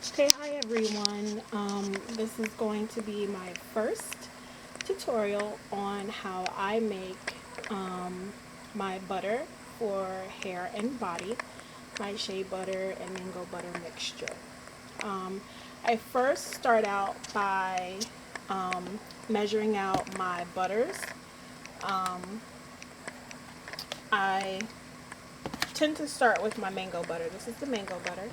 Okay, hi everyone. This is going to be my first tutorial on how I make my butter for hair and body, my shea butter and mango butter mixture. Um, I first start out by measuring out my butters. Um, I tend to start with my mango butter. This is the mango butter,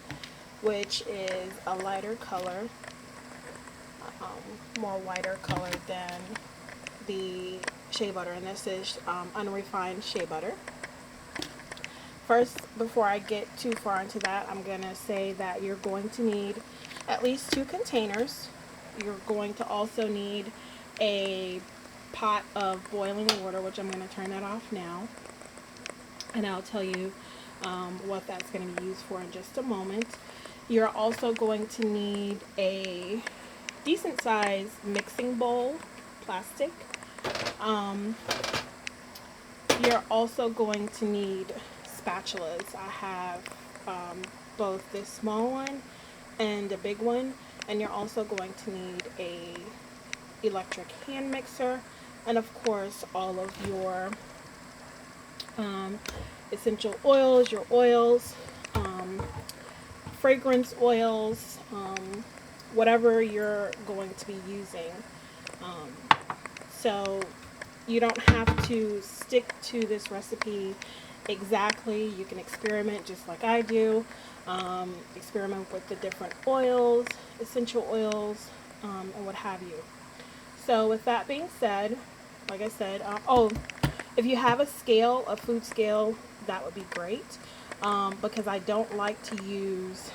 which is a lighter color, more whiter color than the shea butter, and this is unrefined shea butter. First, before I get too far into that, I'm going to say that you're going to need at least 2 containers. You're going to also need a pot of boiling water, which I'm going to turn that off now, and I'll tell you what that's going to be used for in just a moment. You're also going to need a decent sized mixing bowl, plastic. Um, you're also going to need spatulas. I have both this small one and a big one, and you're also going to need a electric hand mixer, and of course all of your essential oils, your oils, fragrance oils, whatever you're going to be using. So you don't have to stick to this recipe exactly. You can experiment just like I do. Experiment with the different oils, essential oils, and what have you. So with that being said, like I said, if you have a scale, a food scale, that would be great, because I don't like to use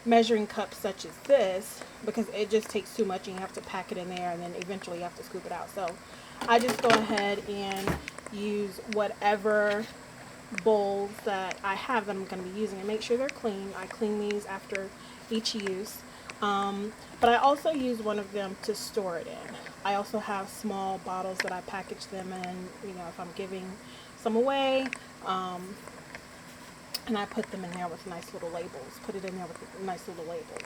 measuring cups such as this, because it just takes too much and you have to pack it in there and then eventually you have to scoop it out. So I just go ahead and use whatever bowls that I have that I'm going to be using and make sure they're clean. I clean these after each use. But I also use one of them to store it in. I also have small bottles that I package them in, if I'm giving some away. And I put them in there with nice little labels. Put it in there with nice little labels.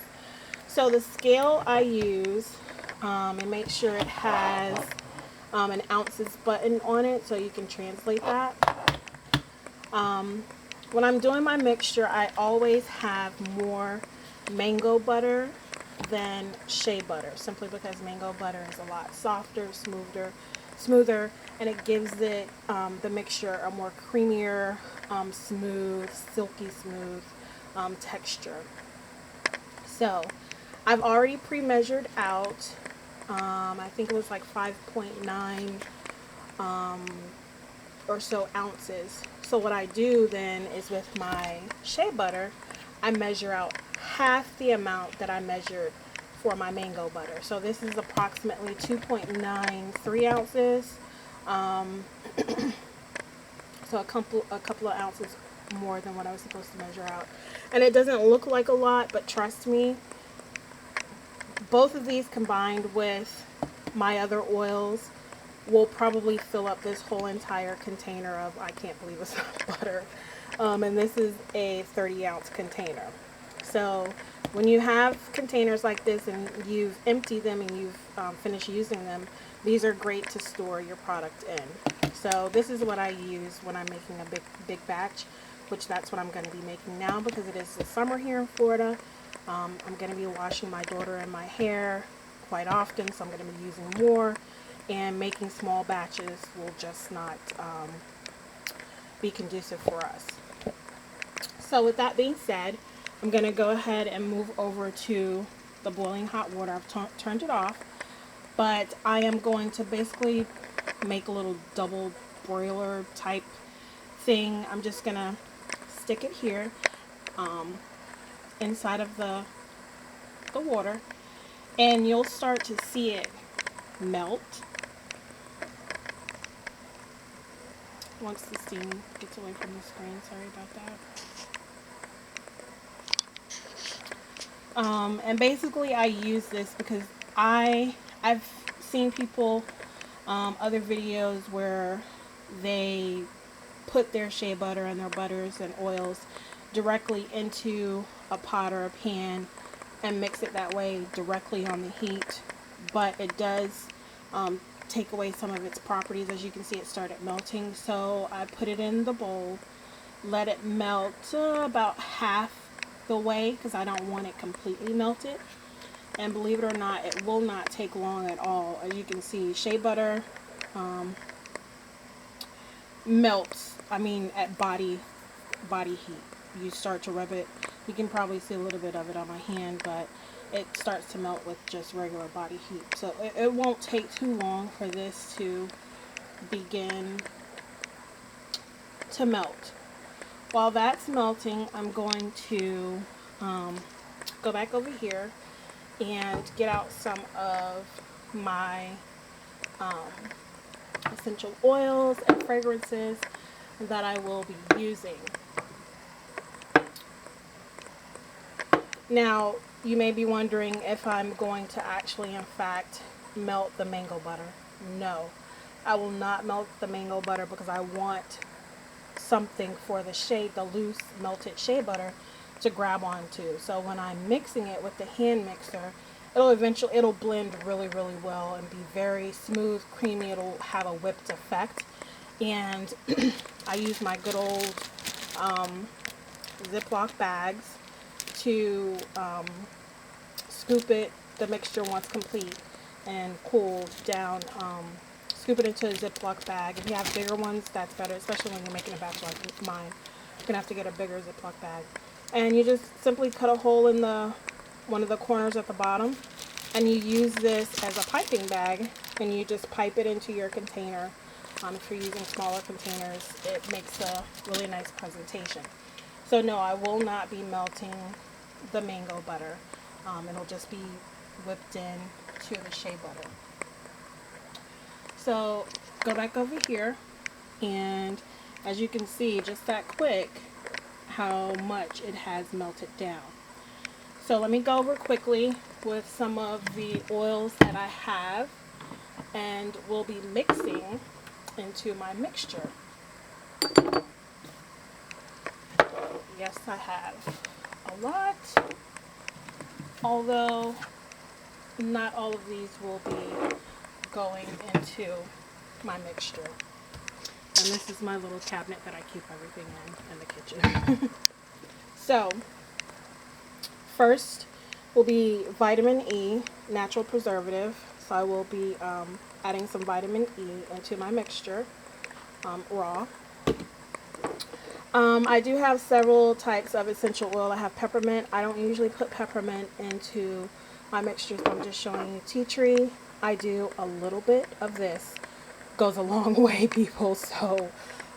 So the scale I use, and make sure it has an ounces button on it so you can translate that. When I'm doing my mixture, I always have more mango butter than shea butter, simply because mango butter is a lot softer, smoother, and it gives it the mixture a more creamier, smooth, silky smooth texture. So I've already pre-measured out, I think it was like 5.9 or so ounces. So what I do then is with my shea butter, I measure out half the amount that I measured for my mango butter. So this is approximately 2.93 ounces. So a couple of ounces more than what I was supposed to measure out. And it doesn't look like a lot, but trust me, both of these combined with my other oils will probably fill up this whole entire container of, I can't believe it's not butter. And this is a 30-ounce container. So when you have containers like this and you've emptied them and you've finished using them, these are great to store your product in. So this is what I use when I'm making a big batch, which that's what I'm going to be making now because it is the summer here in Florida. I'm going to be washing my daughter and my hair quite often, so I'm going to be using more, and making small batches will just not be conducive for us. So with that being said, I'm going to go ahead and move over to the boiling hot water. I've turned it off, but I am going to basically make a little double broiler type thing. I'm just going to stick it here inside of the water, and you'll start to see it melt once the steam gets away from the screen. Sorry about that. And basically I use this because I've seen people, other videos where they put their shea butter and their butters and oils directly into a pot or a pan and mix it that way directly on the heat, but it does take away some of its properties. As you can see, it started melting, so I put it in the bowl, let it melt about half the way because I don't want it completely melted. And believe it or not, it will not take long at all. As you can see, shea butter melts, I mean, at body heat. You start to rub it. You can probably see a little bit of it on my hand, but it starts to melt with just regular body heat. So it won't take too long for this to begin to melt. While that's melting, I'm going to go back over here and get out some of my essential oils and fragrances that I will be using. Now, you may be wondering if I'm going to actually, in fact, melt the mango butter. No, I will not melt the mango butter because I want something for the shea, the loose melted shea butter, to grab onto. So when I'm mixing it with the hand mixer, it'll blend really well and be very smooth, creamy. It'll have a whipped effect. And I use my good old Ziploc bags to scoop it, the mixture once complete and cooled down. Scoop it into a Ziploc bag. If you have bigger ones, that's better, especially when you're making a batch like mine. You're gonna have to get a bigger Ziploc bag. And you just simply cut a hole in one of the corners at the bottom, and you use this as a piping bag, and you just pipe it into your container. If you're using smaller containers, it makes a really nice presentation. So no, I will not be melting the mango butter. It'll just be whipped in to the shea butter. So go back over here, and as you can see, just that quick, how much it has melted down. So let me go over quickly with some of the oils that I have and will be mixing into my mixture. Yes, I have a lot, although not all of these will be going into my mixture. And this is my little cabinet that I keep everything in the kitchen. So, first will be vitamin E, natural preservative. So I will be adding some vitamin E into my mixture, raw. I do have several types of essential oil. I have peppermint. I don't usually put peppermint into my mixture, so I'm just showing you tea tree. I do a little bit of this. Goes a long way, people. So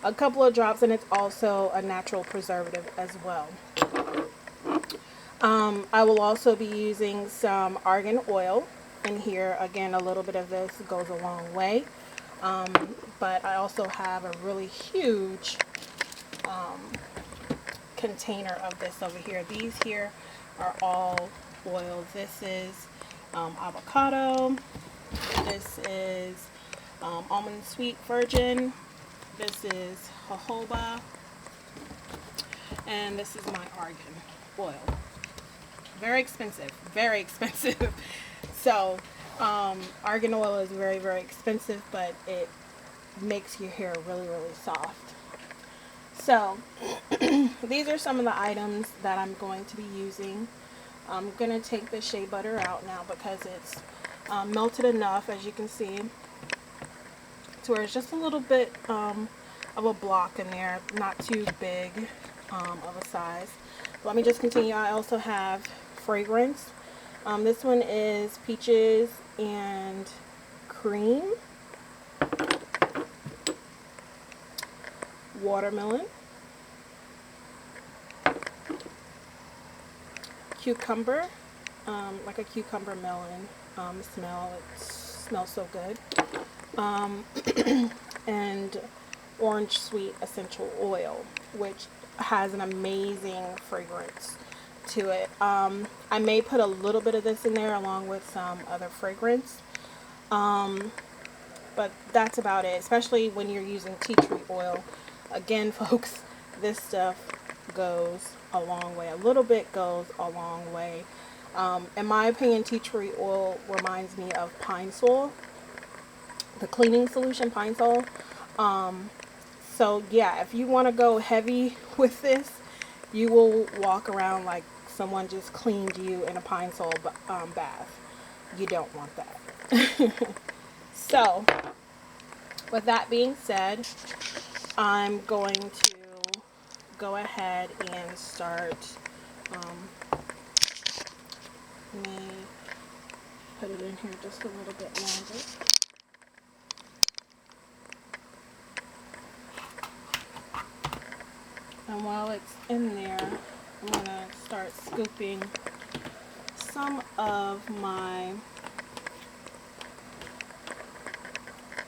a couple of drops, and it's also a natural preservative as well. I will also be using some argan oil in here. Again, a little bit of this goes a long way. But I also have a really huge container of this over here. These here are all oils. This is avocado. This is almond sweet virgin. This is jojoba. And this is my argan oil. Very expensive. Very expensive. So argan oil is very expensive, but it makes your hair really soft. So these are some of the items that I'm going to be using. I'm going to take the shea butter out now because it's melted enough, as you can see, to where it's just a little bit of a block in there, not too big of a size. Let me just continue. I also have fragrance. This one is peaches and cream, watermelon, cucumber, like a cucumber melon smell. It smells so good. And orange sweet essential oil, which has an amazing fragrance to it. I may put a little bit of this in there along with some other fragrance, but that's about it, especially when you're using tea tree oil. Again, folks, this stuff goes a long way. A little bit goes a long way. In my opinion, tea tree oil reminds me of pine sol, the cleaning solution pine sol. So yeah, if you want to go heavy with this, you will walk around like someone just cleaned you in a pine sol bath. You don't want that. So with that being said, I'm going to go ahead and start. Let me put it in here just a little bit longer. And while it's in there, I'm going to start scooping some of my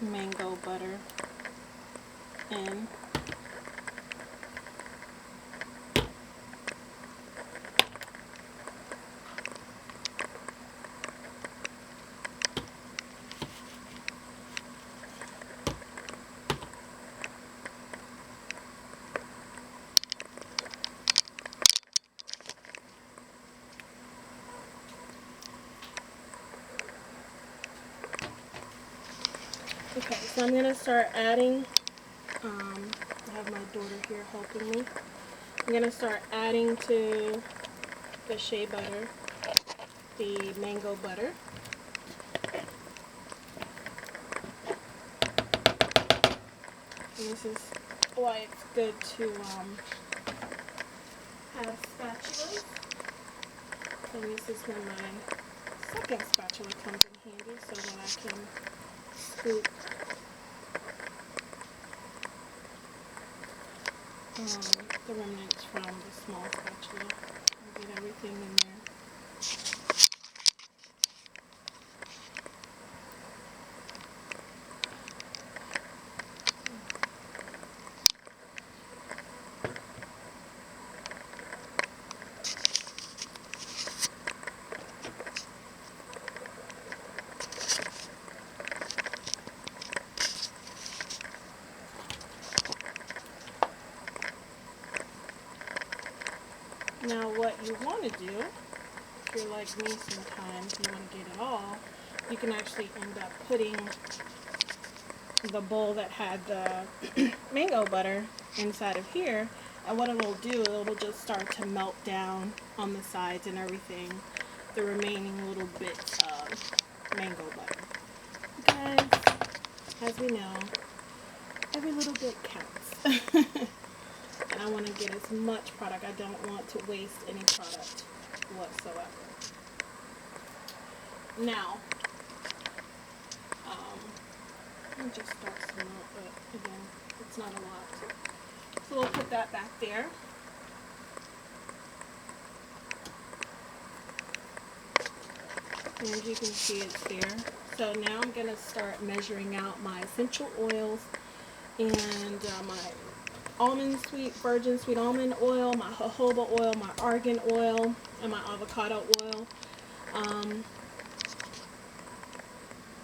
mango butter in. Okay, so I'm going to start adding, I have my daughter here helping me. I'm going to start adding to the shea butter, the mango butter. And this is why it's good to have spatulas. And this is when my second spatula comes in handy, so that I can scoop the remnants from the small spatula and get everything in there. Now what you want to do, if you're like me sometimes, you want to get it all, you can actually end up putting the bowl that had the mango butter inside of here, and what it'll do, it'll just start to melt down on the sides and everything, the remaining little bits of mango butter. Because, as we know, every little bit counts. And I want to get as much product. I don't want to waste any product whatsoever. Now, let me just start some out, but again, it's not a lot. So we'll put that back there. And as you can see, it's there. So now I'm going to start measuring out my essential oils and my virgin sweet almond oil, my jojoba oil, my argan oil, and my avocado oil.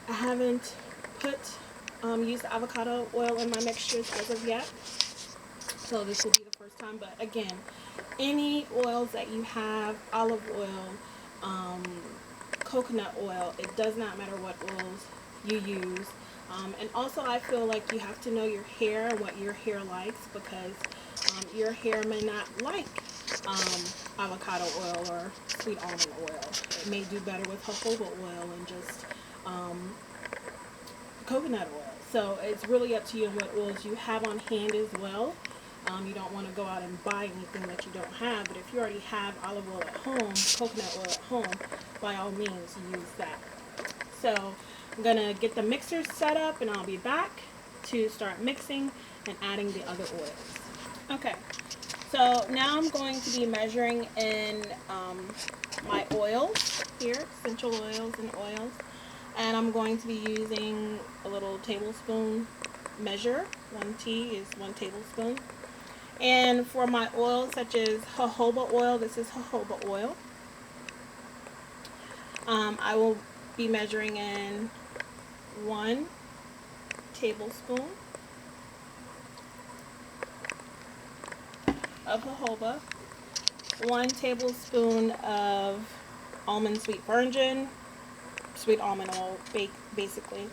I haven't used avocado oil in my mixtures as of yet, so this will be the first time. But again, any oils that you have, olive oil, coconut oil, it does not matter what oils you use. And also I feel like you have to know your hair and what your hair likes, because your hair may not like avocado oil or sweet almond oil. It may do better with jojoba oil and just coconut oil. So it's really up to you and what oils you have on hand as well. You don't want to go out and buy anything that you don't have, but if you already have olive oil at home, coconut oil at home, by all means use that. So I'm going to get the mixer set up and I'll be back to start mixing and adding the other oils. Okay, so now I'm going to be measuring in my oils here, essential oils and oils, and I'm going to be using a little tablespoon measure. 1 tea is 1 tablespoon. And for my oils such as jojoba oil, this is jojoba oil, I will be measuring in 1 tablespoon. of jojoba, 1 tablespoon of almond sweet virgin, sweet almond oil, basically.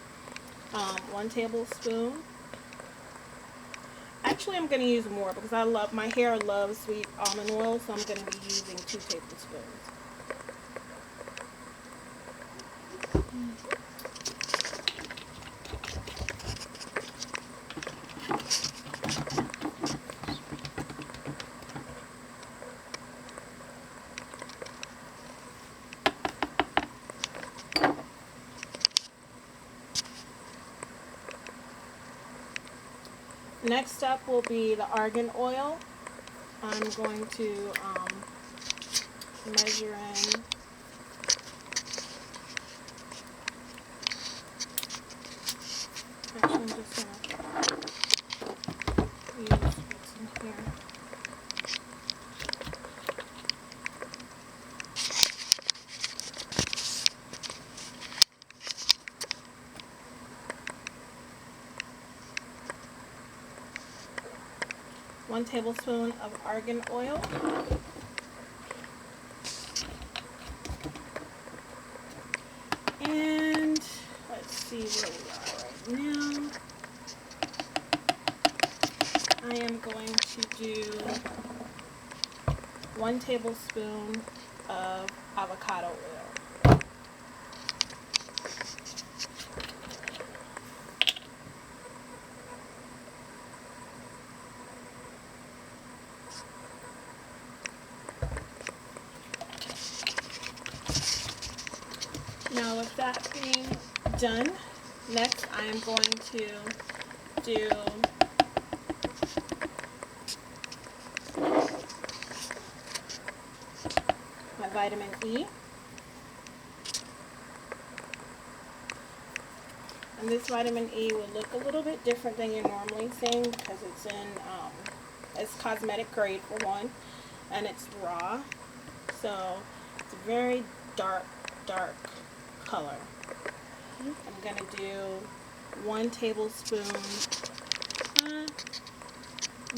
1 tablespoon. Actually, I'm going to use more because my hair loves sweet almond oil, so I'm going to be using 2 tablespoons. Next up will be the argan oil. I'm going to measure in actually I'm just going to use what's in here. One tablespoon of argan oil. And let's see where we are right now. I am going to do 1 tablespoon of avocado oil. Now with that being done, next I am going to do my vitamin E. And this vitamin E will look a little bit different than you're normally seeing because it's in, it's cosmetic grade for one, and it's raw. So it's a very dark color. I'm going to do 1 tablespoon,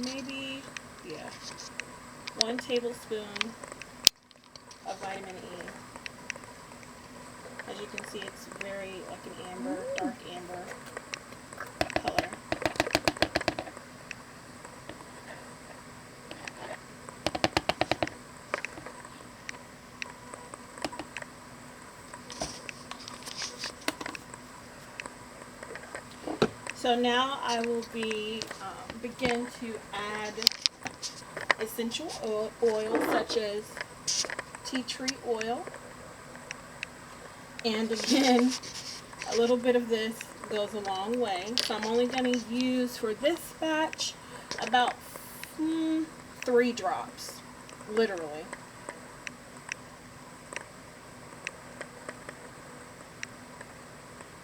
maybe, yeah, 1 tablespoon of vitamin E. As you can see, it's very like an amber, dark amber color. So now I will begin to add essential oils such as tea tree oil. And again, a little bit of this goes a long way. So I'm only going to use for this batch about 3 drops, literally.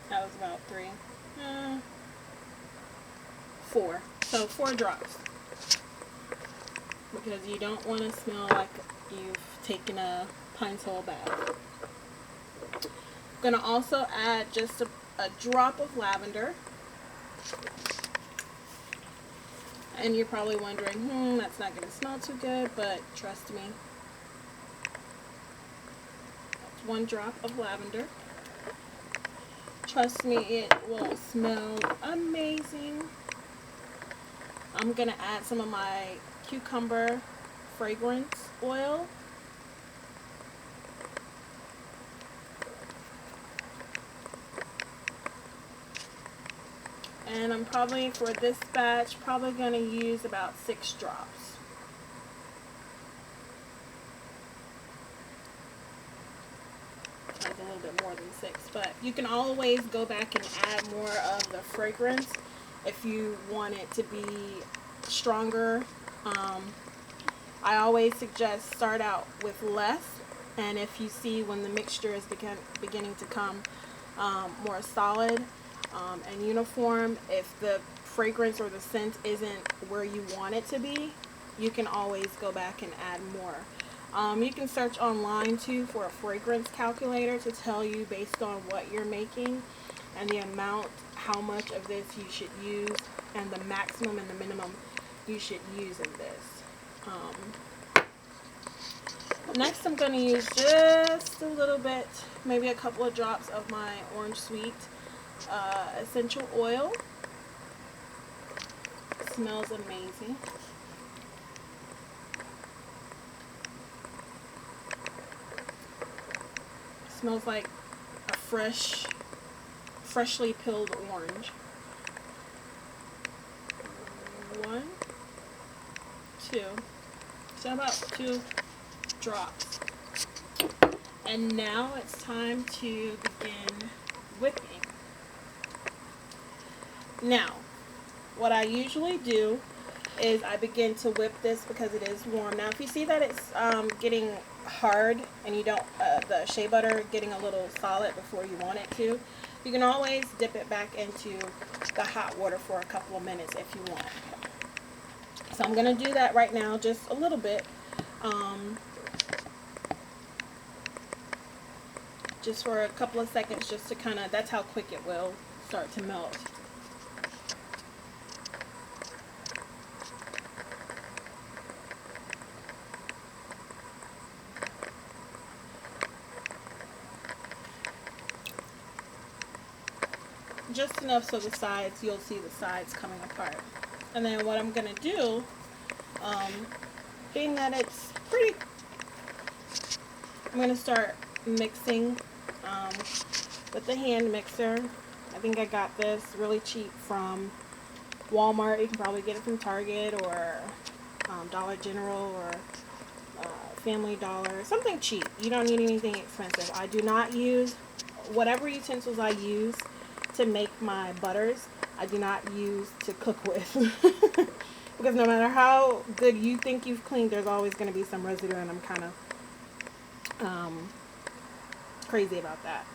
That was about 3. 4. So 4 drops. Because you don't want to smell like you've taken a Pine-Sol bath. I'm going to also add just a drop of lavender. And you're probably wondering, that's not going to smell too good, but trust me. That's 1 drop of lavender. Trust me, it will smell amazing. I'm going to add some of my cucumber fragrance oil. And I'm probably, for this batch, probably going to use about 6 drops. That's a little bit more than 6, but you can always go back and add more of the fragrance if you want it to be stronger. I always suggest start out with less, and if you see when the mixture is beginning to come more solid and uniform, if the fragrance or the scent isn't where you want it to be, you can always go back and add more. You can search online too for a fragrance calculator to tell you based on what you're making and the amount, how much of this you should use, and the maximum and the minimum you should use in this. Next, I'm going to use just a little bit, maybe a couple of drops of my Orange Sweet essential oil. It smells amazing. It smells like a freshly peeled orange. 1, 2. So about 2 drops. And now it's time to begin whipping. Now, what I usually do is I begin to whip this because it is warm. Now, if you see that it's getting hard and you don't, the shea butter getting a little solid before you want it to, you can always dip it back into the hot water for a couple of minutes if you want. So I'm going to do that right now, just a little bit. Just for a couple of seconds, just to kind of, that's how quick it will start to melt. Just enough so the sides, you'll see the sides coming apart. And then what I'm going to do, being that it's pretty, I'm going to start mixing with the hand mixer. I think I got this really cheap from Walmart. You can probably get it from Target or Dollar General or Family Dollar. Something cheap. You don't need anything expensive. I do not use, whatever utensils I use to make my butters, I do not use to cook with. Because no matter how good you think you've cleaned, there's always going to be some residue, and I'm kind of crazy about that.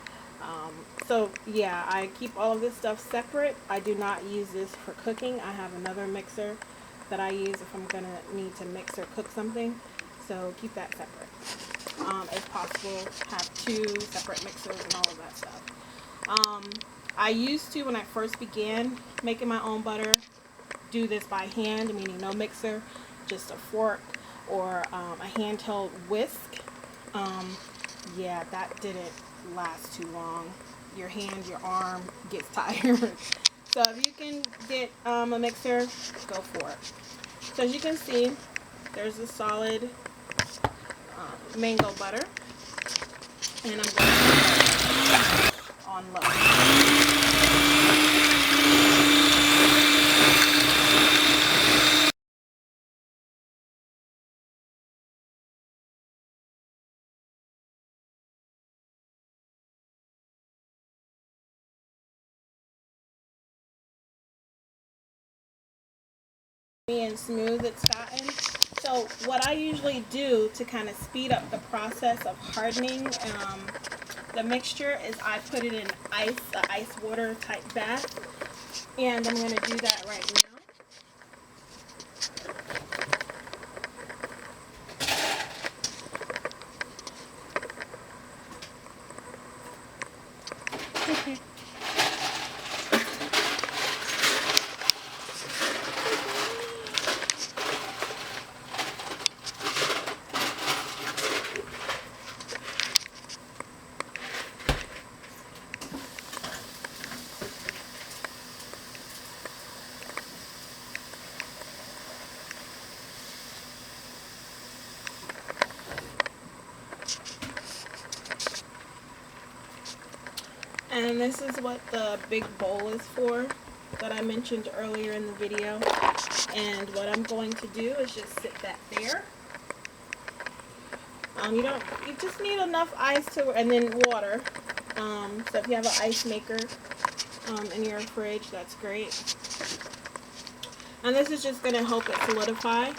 So yeah, I keep all of this stuff separate. I do not use this for cooking. I have another mixer that I use if I'm going to need to mix or cook something. So keep that separate. If possible, have 2 separate mixers and all of that stuff. I used to, when I first began making my own butter, do this by hand, meaning no mixer, just a fork or a handheld whisk. Yeah, that didn't last too long. Your hand, your arm gets tired. So if you can get a mixer, go for it. So as you can see, there's a solid mango butter, and I'm going to put it on low. And smooth it's gotten. So what I usually do to kind of speed up the process of hardening the mixture is I put it in ice, the ice water type bath, and I'm going to do that right now. And this is what the big bowl is for that I mentioned earlier in the video. And what I'm going to do is just sit that there. You just need enough ice to, and then water. So if you have an ice maker in your fridge, that's great. And this is just going to help it solidify.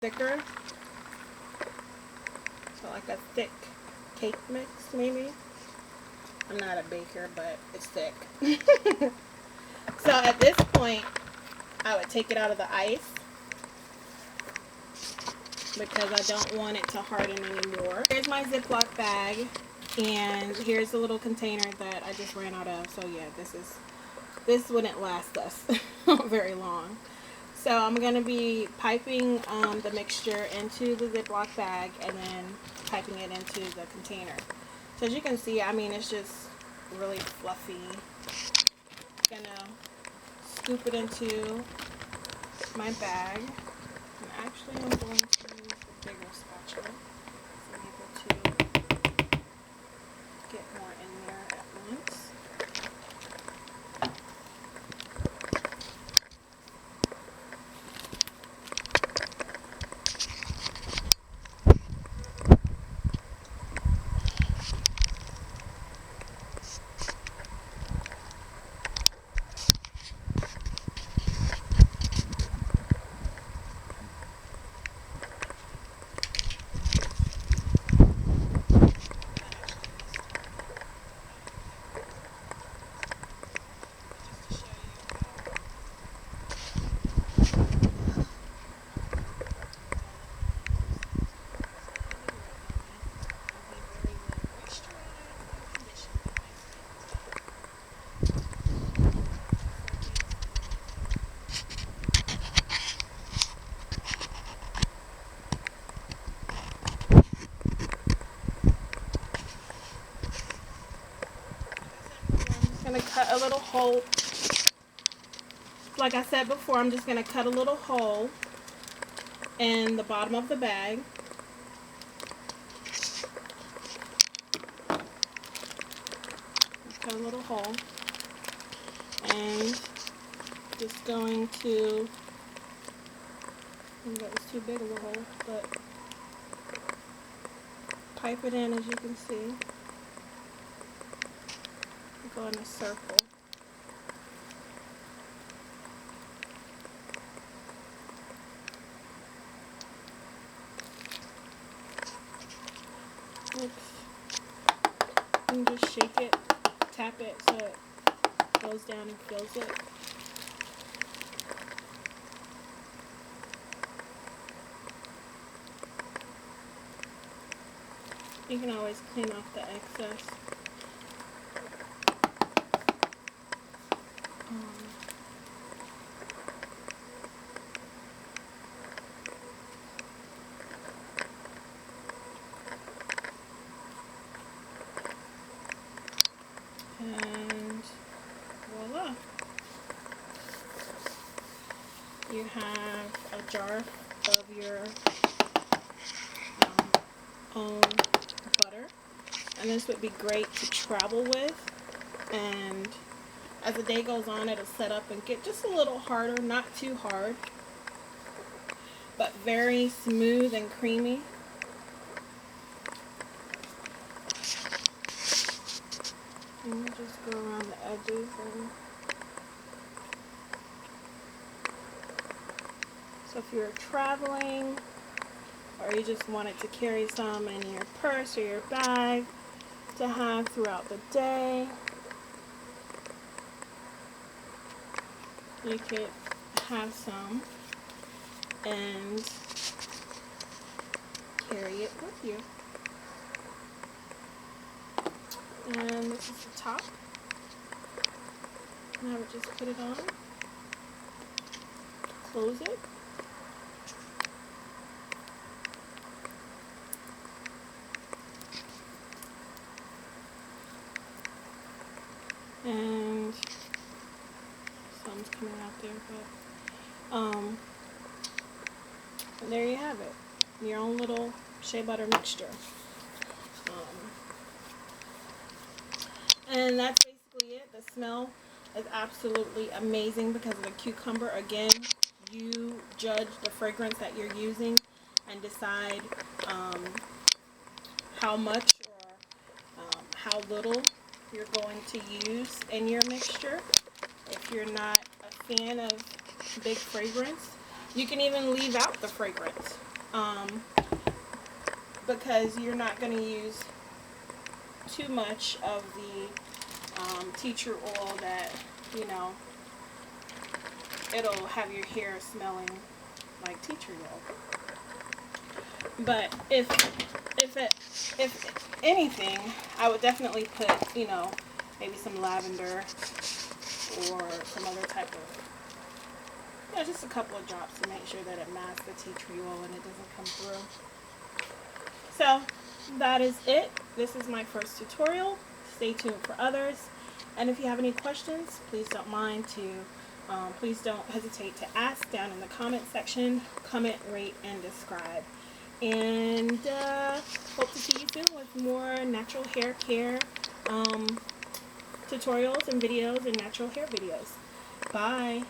thicker. So like a thick cake mix maybe. I'm not a baker, but it's thick. So at this point, I would take it out of the ice because I don't want it to harden anymore. Here's my Ziploc bag, and here's the little container that I just ran out of. So yeah, this wouldn't last us very long. So I'm gonna be piping the mixture into the Ziploc bag and then piping it into the container. So as you can see, I mean, it's just really fluffy. Gonna scoop it into my bag. And actually, I'm going to use the bigger spatula so I'm able to get more in there at once. Gonna cut a little hole. Like I said before, I'm just gonna cut a little hole in the bottom of the bag. Cut a little hole, and just going to. That was too big of a hole, but pipe it in as you can see. Go in a circle. Oops. And just shake it, tap it so it goes down and fills it. You can always clean off the excess. And voila. You have a jar of your own butter. And this would be great to travel with. And as the day goes on, it'll set up and get just a little harder, not too hard, but very smooth and creamy. And you just go around the edges and so if you're traveling or you just wanted to carry some in your purse or your bag to have throughout the day, you could have some and carry it with you. And this is the top. And I would just put it on, close it, and sun's coming out there, but and there you have it, your own little shea butter mixture. And that's basically it. The smell is absolutely amazing because of the cucumber. Again, you judge the fragrance that you're using and decide how much or how little you're going to use in your mixture. If you're not a fan of big fragrance, you can even leave out the fragrance. because you're not going to use too much of the tea tree oil that, you know, it'll have your hair smelling like tea tree oil. But if anything, I would definitely put, you know, maybe some lavender or some other type of, you know, just a couple of drops to make sure that it masks the tea tree oil and it doesn't come through. So that is it. This is my first tutorial. Stay tuned for others. And if you have any questions, please don't hesitate to ask down in the comment section. Comment, rate, and subscribe. And hope to see you soon with more natural hair care tutorials and videos and natural hair videos. Bye.